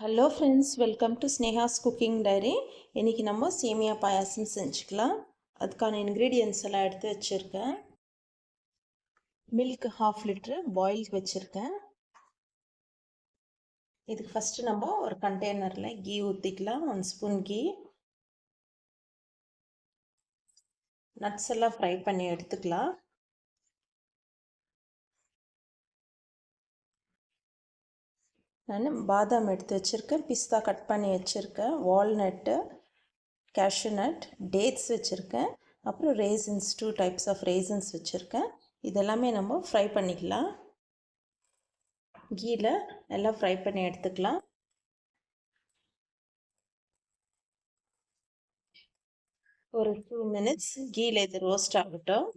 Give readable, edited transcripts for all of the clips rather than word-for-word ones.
Hello friends, welcome to Sneha's cooking diary. இன்றைக்கி நம்ம சேமியா பாயாசம் செஞ்சுக்கலாம். அதுக்கான இன்க்ரீடியன்ட்ஸ் எல்லாம் எடுத்து வச்சுருக்கேன். மில்க் 1/2 லிட்ரு பாயில் வச்சுருக்கேன். இதுக்கு ஃபஸ்ட்டு நம்ம ஒரு கண்டெய்னரில் கீ ஊற்றிக்கலாம். 1 ஸ்பூன் கீ. நட்ஸ் எல்லாம் ஃப்ரை பண்ணி எடுத்துக்கலாம். நான் பாதாம் எடுத்து வச்சுருக்கேன், பிஸ்தா கட் பண்ணி வச்சுருக்கேன், வால்நட்டு, கேஷ்யூ நட், டேட்ஸ் வச்சுருக்கேன், அப்புறம் ரேசின்ஸ் 2 டைப்ஸ் ஆஃப் ரேசின்ஸ் வச்சுருக்கேன். இதெல்லாமே நம்ம ஃப்ரை பண்ணிக்கலாம். கீயில் எல்லாம் ஃப்ரை பண்ணி எடுத்துக்கலாம். ஒரு 2 மினிட்ஸ் கீயில் இது ரோஸ்ட் ஆகட்டும்.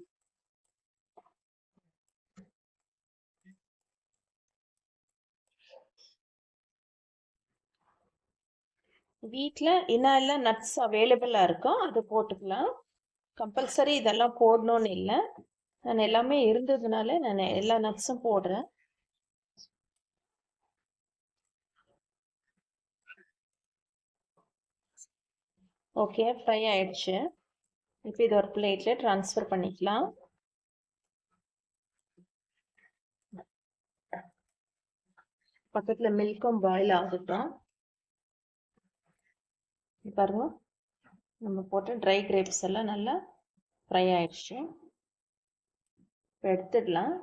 வீட்டில் என்னெல்லாம் நட்ஸ் அவைலபிளாக இருக்கோ அது போட்டுக்கலாம். கம்பல்சரி இதெல்லாம் போடணும்னு இல்லை. நான் எல்லாமே இருந்ததுனால நான் எல்லா நட்ஸும் போடுறேன். ஓகே, ஃப்ரை ஆயிடுச்சு. இப்போ இது ஒரு பிளேட்டில் ட்ரான்ஸ்ஃபர் பண்ணிக்கலாம். பக்கத்தில் மில்க்கும் பாயில் ஆகட்டும். பாருங்க, நம்ம போட்ட ட்ரை கிரேப்ஸ் எல்லாம் நல்லா ஃப்ரை ஆயிடுச்சு. இப்போ எடுத்துடலாம்.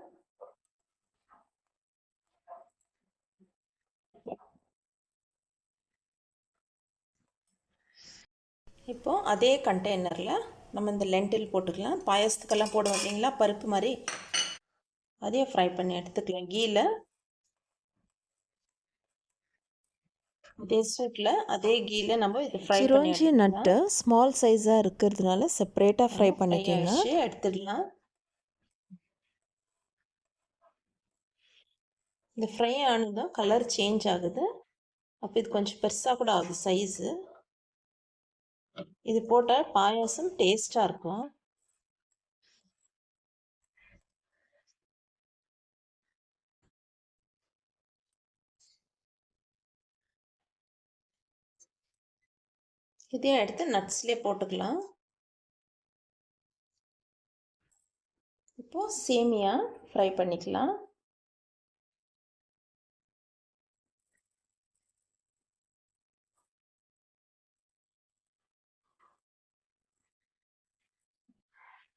இப்போ அதே கண்டெய்னரில் நம்ம இந்த லென்டில் போட்டுக்கலாம். பாயசத்துக்கெல்லாம் போடுவோம் இல்லைங்களா, பருப்பு மாதிரி, அதையே ஃப்ரை பண்ணி எடுத்துக்கலாம் கீயில். அதே சூட்டில் அதே கீயில் நம்ம இது ஃப்ரை பண்ணி சிரோஞ்சி நட்டு ஸ்மால் சைஸாக இருக்கிறதுனால செப்பரேட்டாக ஃப்ரை பண்ணிக்கோங்க. எடுத்துடலாம். இந்த ஃப்ரை ஆனதும் கலர் சேஞ்ச் ஆகுது. அப்போ இது கொஞ்சம் பெருசாக கூட ஆகுது சைஸு. இது போட்டால் பாயாசம் டேஸ்ட்டாக இருக்கும். இதையும் எடுத்து நட்ஸ்லேயே போட்டுக்கலாம். இப்போது சேமியா ஃப்ரை பண்ணிக்கலாம்.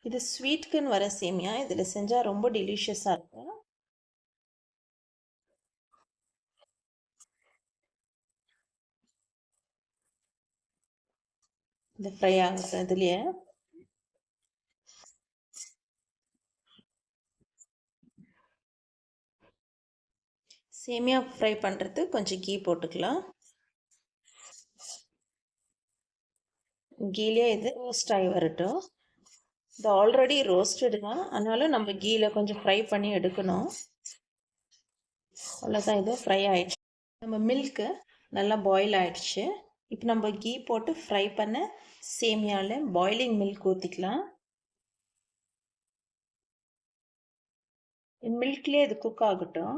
இது ஸ்வீட்க்குன்னு வர சேமியா. இதில் செஞ்சால் ரொம்ப டெலிஷியஸாக இருக்கும். இந்த ஃப்ரை ஆகட்டும். இதுலேயே சேமியா ஃப்ரை பண்ணுறது கொஞ்சம் கீ போட்டுக்கலாம். கீலே இது ரோஸ்ட் ஆகி வரட்டும். இது ஆல்ரெடி ரோஸ்டடு தான், அதனால நம்ம கீயில் கொஞ்சம் ஃப்ரை பண்ணி எடுக்கணும். அவ்வளோதான், இது ஃப்ரை ஆயிடுச்சு. நம்ம மில்க்கு நல்லா பாயில் ஆயிடுச்சு. இப்போ நம்ம கீ போட்டு ஃப்ரை பண்ண சேமியாவில் பாயிலிங் மில்க் ஊற்றிக்கலாம். மில்க்லேயே இது குக் ஆகட்டும்.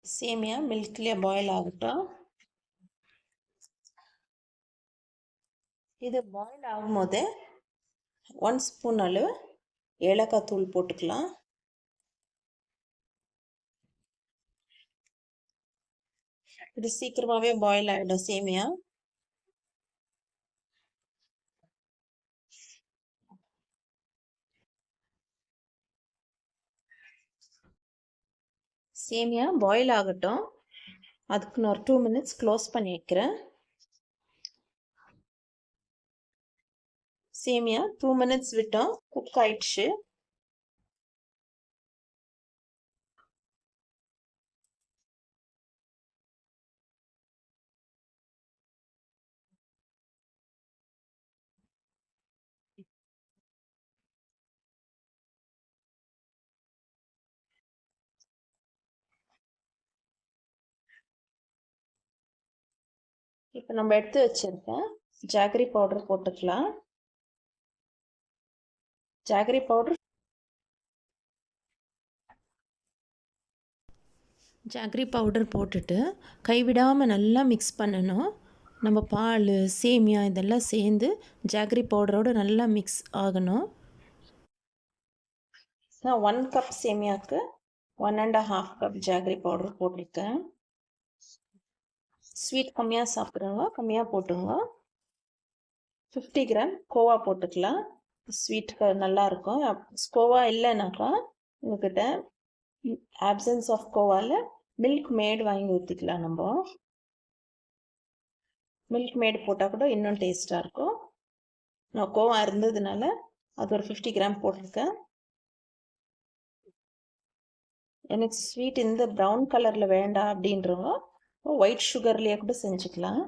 சேமியா மில்க்லேயே பாயில் ஆகட்டும். இது பாயில் ஆகும்போது 1 ஸ்பூன் அளவு ஏலக்காய் தூள் போட்டுக்கலாம். இது சீக்கிரமாகவே பாயில் ஆகிடும் சேமியா. சேமியா பாயில் ஆகட்டும். அதுக்கு நான் ஒரு 2 மினிட்ஸ் க்ளோஸ் பண்ணி வைக்கிறேன். சேமியா 2 மினிட்ஸ் விட்டோம், குக் ஆயிடுச்சு. இப்போ நம்ம எடுத்து வச்சிருக்கேன் ஜாகரி பவுடர் போட்டுக்கலாம். ஜாகரி பவுடர் போட்டுட்டு கைவிடாமல் நல்லா மிக்ஸ் பண்ணணும். நம்ம பால் சேமியா இதெல்லாம் சேர்ந்து ஜாகரி பவுடரோடு நல்லா மிக்ஸ் ஆகணும். நான் 1 கப் சேமியாவுக்கு 1.5 கப் ஜாகரி பவுடர் போட்டிருக்கேன். ஸ்வீட் கம்மியாக சாப்பிட்றவங்க கம்மியாக போட்டுங்க. 50 கிராம் கோவா போட்டுக்கலாம். ஸ்வீட்டுக்கு நல்லாயிருக்கும். கோவா இல்லைனாக்கா உங்ககிட்ட ஆப்சன்ஸ் ஆஃப் கோவாவில் மில்க் மேட் வாங்கி ஊற்றிக்கலாம். நம்ம மில்க் மேட் போட்டால் கூட இன்னும் டேஸ்ட்டாக இருக்கும். நான் கோவா இருந்ததுனால அது ஒரு 50 கிராம் போட்டிருக்கேன். எனக்கு ஸ்வீட் இந்த ப்ரௌன் கலரில் வேண்டாம் அப்படின்றவங்க ஒயிட் சுகர்லேயே கூட செஞ்சுக்கலாம்.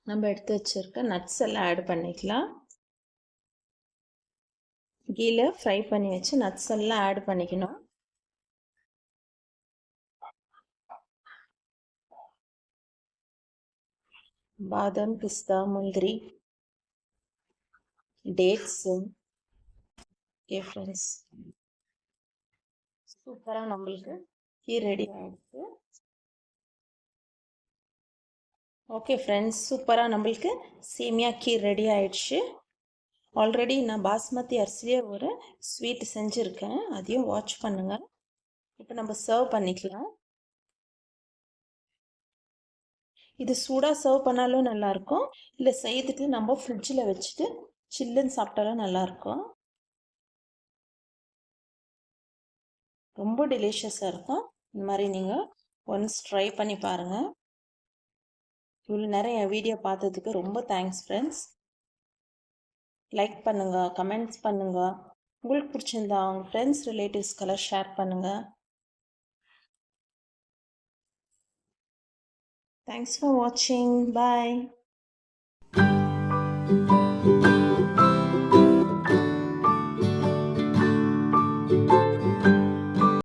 நம்ம எடுத்து வச்சுருக்க நட்ஸ் எல்லாம் ஆட் பண்ணிக்கலாம். கீழே ஃப்ரை பண்ணி வச்சு நட்ஸ் எல்லாம் ஆட் பண்ணிக்கணும். பாதாம், பிஸ்தா, முந்திரி, டேட்ஸு. ஓகே ஃப்ரெண்ட்ஸ், சூப்பராக நம்மளுக்கு கீர் ரெடி ஆகிடுச்சு. ஓகே ஃப்ரெண்ட்ஸ், சூப்பராக நம்மளுக்கு சேமியா கீர் ரெடி ஆகிடுச்சு. ஆல்ரெடி நான் பாஸ்மதி அரிசியே ஒரு ஸ்வீட் செஞ்சுருக்கேன், அதையும் வாட்ச் பண்ணுங்கள். இப்போ நம்ம சர்வ் பண்ணிக்கலாம். இது சூடாக சர்வ் பண்ணாலும் நல்லாயிருக்கும், இல்லை செய்துட்டு நம்ம ஃப்ரிட்ஜில் வச்சுட்டு சில்லுன்னு சாப்பிட்டாலும் நல்லாயிருக்கும். ரொம்ப டெலிஷியஸாக இருக்கும். இந்த மாதிரி நீங்கள் ஒன்ஸ் ட்ரை பண்ணி பாருங்கள். இவ்வளோ நேரம் என் வீடியோ பார்த்ததுக்கு ரொம்ப தேங்க்ஸ் ஃப்ரெண்ட்ஸ். லைக் பண்ணுங்கள், கமெண்ட்ஸ் பண்ணுங்கள். உங்களுக்கு பிடிச்சிருந்தா உங்கள் ஃப்ரெண்ட்ஸ் ரிலேட்டிவ்ஸ்க்கெல்லாம் ஷேர் பண்ணுங்கள். தேங்க்ஸ் ஃபார் வாட்சிங். பாய்.